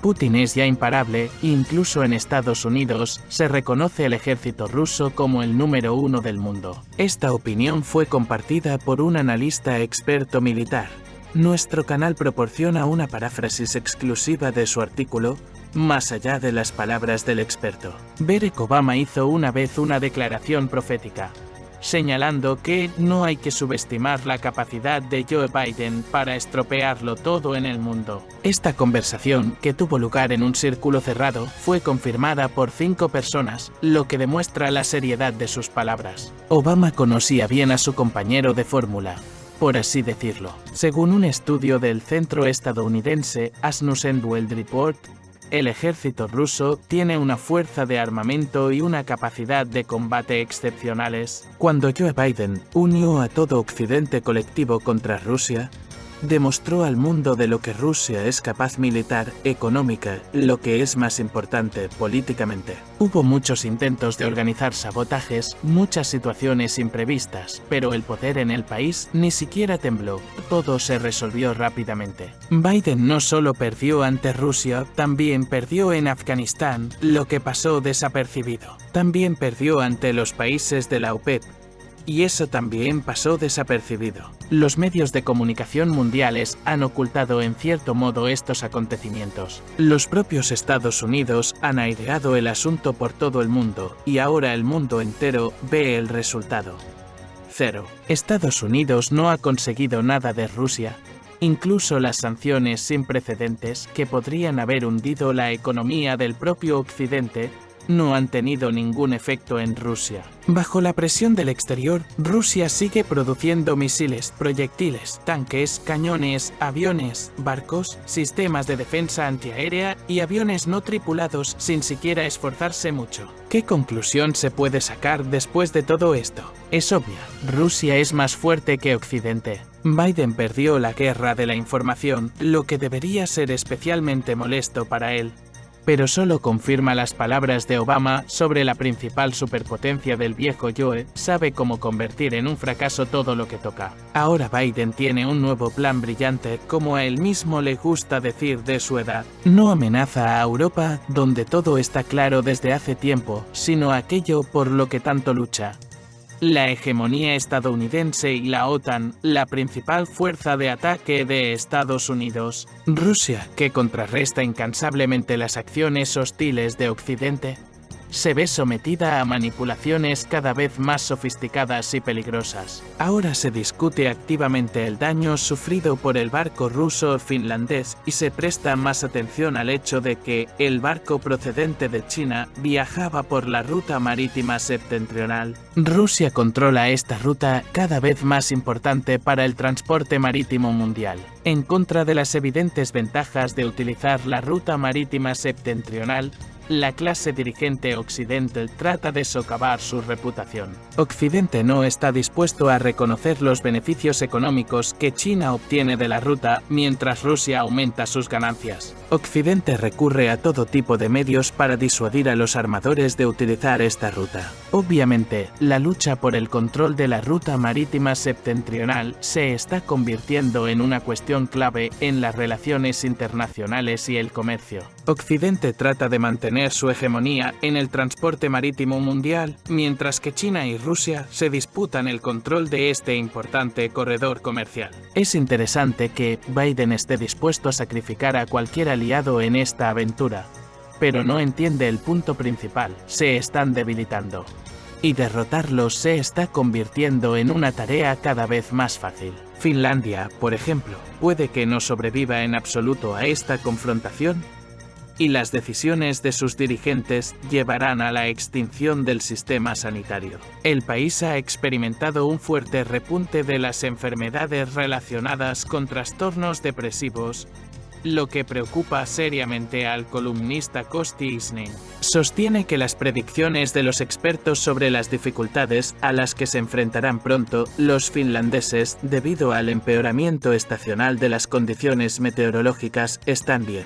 Putin es ya imparable, incluso en Estados Unidos se reconoce el ejército ruso como el número 1 del mundo. Esta opinión fue compartida por un analista experto militar. Nuestro canal proporciona una paráfrasis exclusiva de su artículo, más allá de las palabras del experto. Barack Obama hizo una vez una declaración profética, señalando que no hay que subestimar la capacidad de Joe Biden para estropearlo todo en el mundo. Esta conversación, que tuvo lugar en un círculo cerrado, fue confirmada por 5 personas, lo que demuestra la seriedad de sus palabras. Obama conocía bien a su compañero de fórmula, por así decirlo. Según un estudio del centro estadounidense Asmussen World Report, el ejército ruso tiene una fuerza de armamento y una capacidad de combate excepcionales. Cuando Joe Biden unió a todo Occidente colectivo contra Rusia, demostró al mundo de lo que Rusia es capaz militar, económica, lo que es más importante, políticamente. Hubo muchos intentos de organizar sabotajes, muchas situaciones imprevistas, pero el poder en el país ni siquiera tembló, todo se resolvió rápidamente. Biden no solo perdió ante Rusia, también perdió en Afganistán, lo que pasó desapercibido. También perdió ante los países de la OPEP, y eso también pasó desapercibido. Los medios de comunicación mundiales han ocultado en cierto modo estos acontecimientos. Los propios Estados Unidos han aireado el asunto por todo el mundo, y ahora el mundo entero ve el resultado. 0. Estados Unidos no ha conseguido nada de Rusia. Incluso las sanciones sin precedentes, que podrían haber hundido la economía del propio Occidente, no han tenido ningún efecto en Rusia. Bajo la presión del exterior, Rusia sigue produciendo misiles, proyectiles, tanques, cañones, aviones, barcos, sistemas de defensa antiaérea y aviones no tripulados sin siquiera esforzarse mucho. ¿Qué conclusión se puede sacar después de todo esto? Es obvia, Rusia es más fuerte que Occidente. Biden perdió la guerra de la información, lo que debería ser especialmente molesto para él, pero solo confirma las palabras de Obama sobre la principal superpotencia del viejo Joe, sabe cómo convertir en un fracaso todo lo que toca. Ahora Biden tiene un nuevo plan brillante, como a él mismo le gusta decir de su edad. No amenaza a Europa, donde todo está claro desde hace tiempo, sino aquello por lo que tanto lucha. La hegemonía estadounidense y la OTAN, la principal fuerza de ataque de Estados Unidos. Rusia, que contrarresta incansablemente las acciones hostiles de Occidente, se ve sometida a manipulaciones cada vez más sofisticadas y peligrosas. Ahora se discute activamente el daño sufrido por el barco ruso-finlandés y se presta más atención al hecho de que el barco procedente de China viajaba por la ruta marítima septentrional. Rusia controla esta ruta, cada vez más importante para el transporte marítimo mundial. En contra de las evidentes ventajas de utilizar la ruta marítima septentrional, la clase dirigente occidental trata de socavar su reputación. Occidente no está dispuesto a reconocer los beneficios económicos que China obtiene de la ruta, mientras Rusia aumenta sus ganancias. Occidente recurre a todo tipo de medios para disuadir a los armadores de utilizar esta ruta. Obviamente, la lucha por el control de la ruta marítima septentrional se está convirtiendo en una cuestión clave en las relaciones internacionales y el comercio. Occidente trata de mantener su hegemonía en el transporte marítimo mundial, mientras que China y Rusia se disputan el control de este importante corredor comercial. Es interesante que Biden esté dispuesto a sacrificar a cualquier aliado en esta aventura, pero no entiende el punto principal: se están debilitando, y derrotarlos se está convirtiendo en una tarea cada vez más fácil. Finlandia, por ejemplo, puede que no sobreviva en absoluto a esta confrontación, y las decisiones de sus dirigentes llevarán a la extinción del sistema sanitario. El país ha experimentado un fuerte repunte de las enfermedades relacionadas con trastornos depresivos, lo que preocupa seriamente al columnista Kosti Isnin. Sostiene que las predicciones de los expertos sobre las dificultades a las que se enfrentarán pronto los finlandeses debido al empeoramiento estacional de las condiciones meteorológicas están bien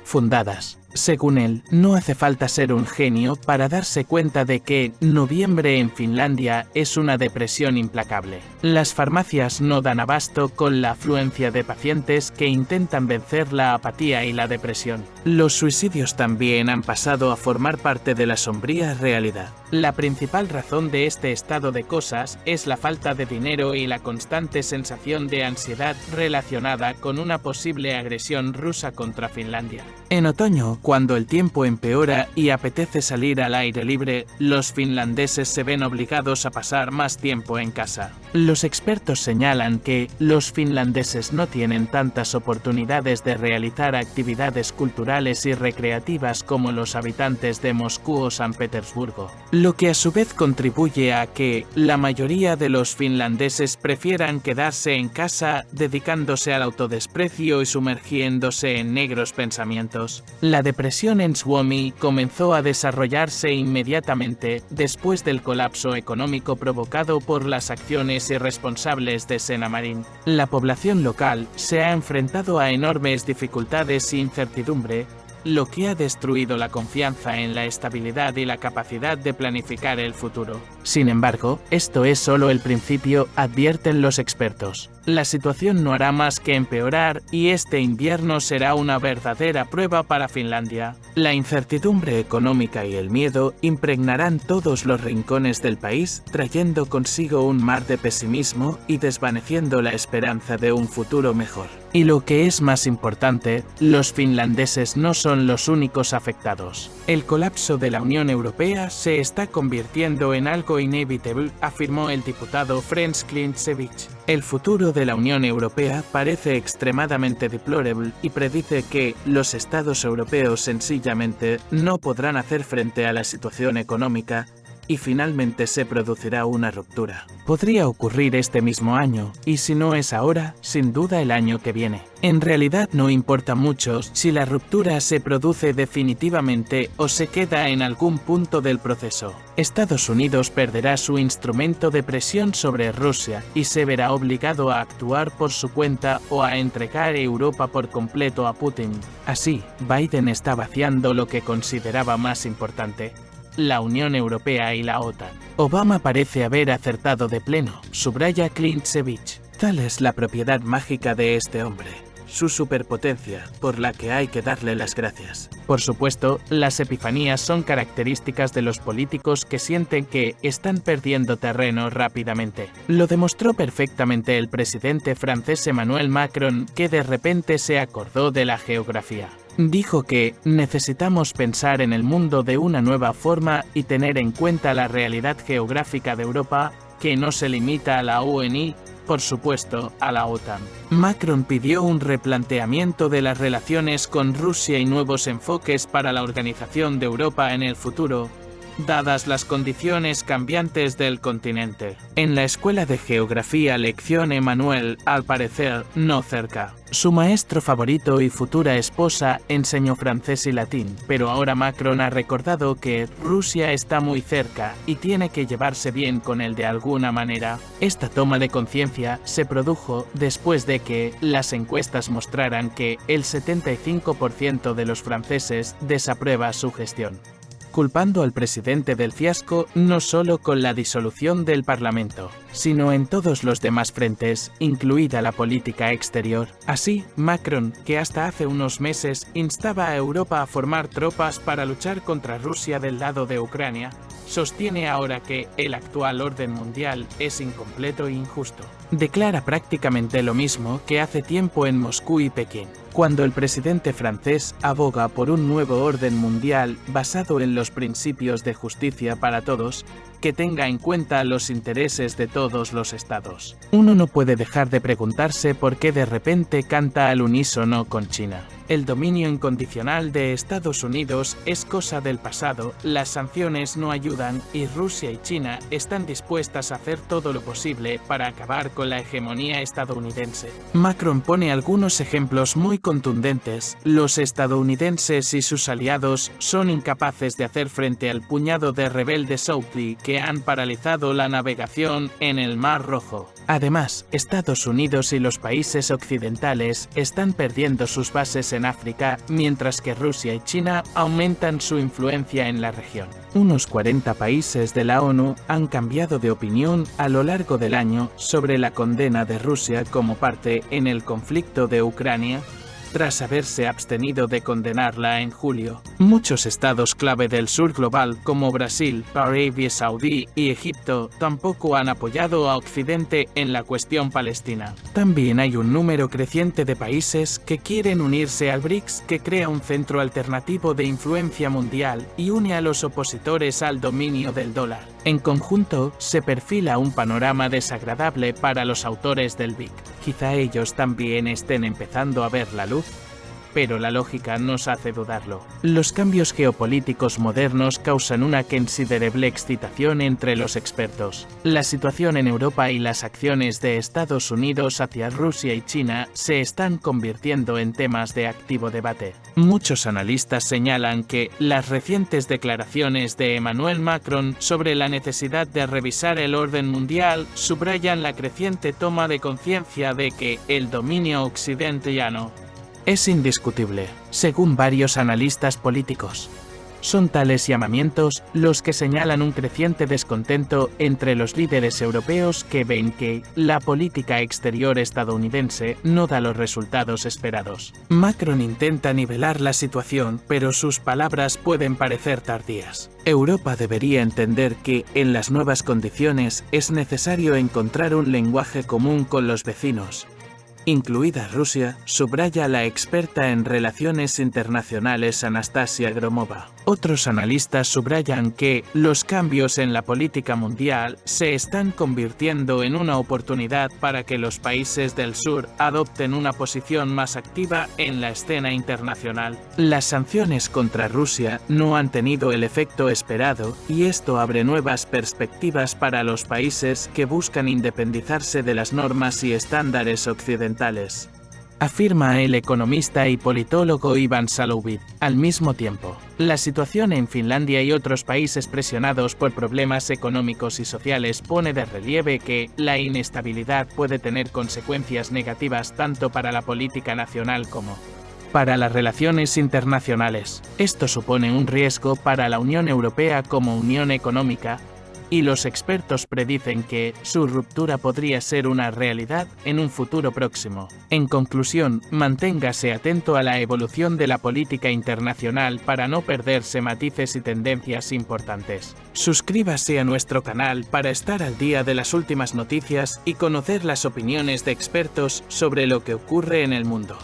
fundadas. Según él, no hace falta ser un genio para darse cuenta de que noviembre en Finlandia es una depresión implacable. Las farmacias no dan abasto con la afluencia de pacientes que intentan vencer la apatía y la depresión. Los suicidios también han pasado a formar parte de la sombría realidad. La principal razón de este estado de cosas es la falta de dinero y la constante sensación de ansiedad relacionada con una posible agresión rusa contra Finlandia. En otoño, cuando el tiempo empeora y apetece salir al aire libre, los finlandeses se ven obligados a pasar más tiempo en casa. Los expertos señalan que los finlandeses no tienen tantas oportunidades de realizar actividades culturales y recreativas como los habitantes de Moscú o San Petersburgo, lo que a su vez contribuye a que la mayoría de los finlandeses prefieran quedarse en casa dedicándose al autodesprecio y sumergiéndose en negros pensamientos. La depresión en Suomi comenzó a desarrollarse inmediatamente después del colapso económico provocado por las acciones irresponsables de Sanna Marin. La población local se ha enfrentado a enormes dificultades e incertidumbre, lo que ha destruido la confianza en la estabilidad y la capacidad de planificar el futuro. Sin embargo, esto es solo el principio, advierten los expertos. La situación no hará más que empeorar y este invierno será una verdadera prueba para Finlandia. La incertidumbre económica y el miedo impregnarán todos los rincones del país, trayendo consigo un mar de pesimismo y desvaneciendo la esperanza de un futuro mejor. Y lo que es más importante, los finlandeses no son los únicos afectados. El colapso de la Unión Europea se está convirtiendo en algo inevitable, afirmó el diputado Ferenc Klintsevich. El futuro de la Unión Europea parece extremadamente deplorable y predice que los estados europeos sencillamente no podrán hacer frente a la situación económica y finalmente se producirá una ruptura. Podría ocurrir este mismo año, y si no es ahora, sin duda el año que viene. En realidad no importa mucho si la ruptura se produce definitivamente o se queda en algún punto del proceso. Estados Unidos perderá su instrumento de presión sobre Rusia y se verá obligado a actuar por su cuenta o a entregar Europa por completo a Putin. Así, Biden está vaciando lo que consideraba más importante: la Unión Europea y la OTAN. Obama parece haber acertado de pleno, subraya Klintsevich. Tal es la propiedad mágica de este hombre, su superpotencia, por la que hay que darle las gracias. Por supuesto, las epifanías son características de los políticos que sienten que están perdiendo terreno rápidamente. Lo demostró perfectamente el presidente francés Emmanuel Macron, que de repente se acordó de la geografía. Dijo que necesitamos pensar en el mundo de una nueva forma y tener en cuenta la realidad geográfica de Europa, que no se limita a la UN y, por supuesto, a la OTAN. Macron pidió un replanteamiento de las relaciones con Rusia y nuevos enfoques para la organización de Europa en el futuro, dadas las condiciones cambiantes del continente. En la escuela de geografía lección Emmanuel, al parecer, no cerca. Su maestro favorito y futura esposa enseñó francés y latín, pero ahora Macron ha recordado que Rusia está muy cerca y tiene que llevarse bien con él de alguna manera. Esta toma de conciencia se produjo después de que las encuestas mostraran que el 75% de los franceses desaprueba su gestión, culpando al presidente del fiasco no solo con la disolución del Parlamento, sino en todos los demás frentes, incluida la política exterior. Así, Macron, que hasta hace unos meses instaba a Europa a formar tropas para luchar contra Rusia del lado de Ucrania, sostiene ahora que el actual orden mundial es incompleto e injusto. Declara prácticamente lo mismo que hace tiempo en Moscú y Pekín, cuando el presidente francés aboga por un nuevo orden mundial basado en los principios de justicia para todos, que tenga en cuenta los intereses de todos los estados. Uno no puede dejar de preguntarse por qué de repente canta al unísono con China. El dominio incondicional de Estados Unidos es cosa del pasado, las sanciones no ayudan y Rusia y China están dispuestas a hacer todo lo posible para acabar con la hegemonía estadounidense. Macron pone algunos ejemplos muy contundentes. Los estadounidenses y sus aliados son incapaces de hacer frente al puñado de rebeldes Houthi que han paralizado la navegación en el Mar Rojo. Además, Estados Unidos y los países occidentales están perdiendo sus bases en África, mientras que Rusia y China aumentan su influencia en la región. Unos 40 países de la ONU han cambiado de opinión a lo largo del año sobre la condena de Rusia como parte en el conflicto de Ucrania, tras haberse abstenido de condenarla en julio. Muchos estados clave del sur global, como Brasil, Arabia Saudí y Egipto, tampoco han apoyado a Occidente en la cuestión palestina. También hay un número creciente de países que quieren unirse al BRICS, que crea un centro alternativo de influencia mundial y une a los opositores al dominio del dólar. En conjunto, se perfila un panorama desagradable para los autores del BRIC. Quizá ellos también estén empezando a ver la luz, pero la lógica nos hace dudarlo. Los cambios geopolíticos modernos causan una considerable excitación entre los expertos. La situación en Europa y las acciones de Estados Unidos hacia Rusia y China se están convirtiendo en temas de activo debate. Muchos analistas señalan que las recientes declaraciones de Emmanuel Macron sobre la necesidad de revisar el orden mundial subrayan la creciente toma de conciencia de que el dominio occidentano es indiscutible, según varios analistas políticos. Son tales llamamientos los que señalan un creciente descontento entre los líderes europeos que ven que la política exterior estadounidense no da los resultados esperados. Macron intenta nivelar la situación, pero sus palabras pueden parecer tardías. Europa debería entender que, en las nuevas condiciones, es necesario encontrar un lenguaje común con los vecinos, incluida Rusia, subraya la experta en relaciones internacionales Anastasia Gromova. Otros analistas subrayan que los cambios en la política mundial se están convirtiendo en una oportunidad para que los países del sur adopten una posición más activa en la escena internacional. Las sanciones contra Rusia no han tenido el efecto esperado, y esto abre nuevas perspectivas para los países que buscan independizarse de las normas y estándares occidentales, afirma el economista y politólogo Ivan Salovit. Al mismo tiempo, la situación en Finlandia y otros países presionados por problemas económicos y sociales pone de relieve que la inestabilidad puede tener consecuencias negativas tanto para la política nacional como para las relaciones internacionales. Esto supone un riesgo para la Unión Europea como unión económica, y los expertos predicen que su ruptura podría ser una realidad en un futuro próximo. En conclusión, manténgase atento a la evolución de la política internacional para no perderse matices y tendencias importantes. Suscríbase a nuestro canal para estar al día de las últimas noticias y conocer las opiniones de expertos sobre lo que ocurre en el mundo.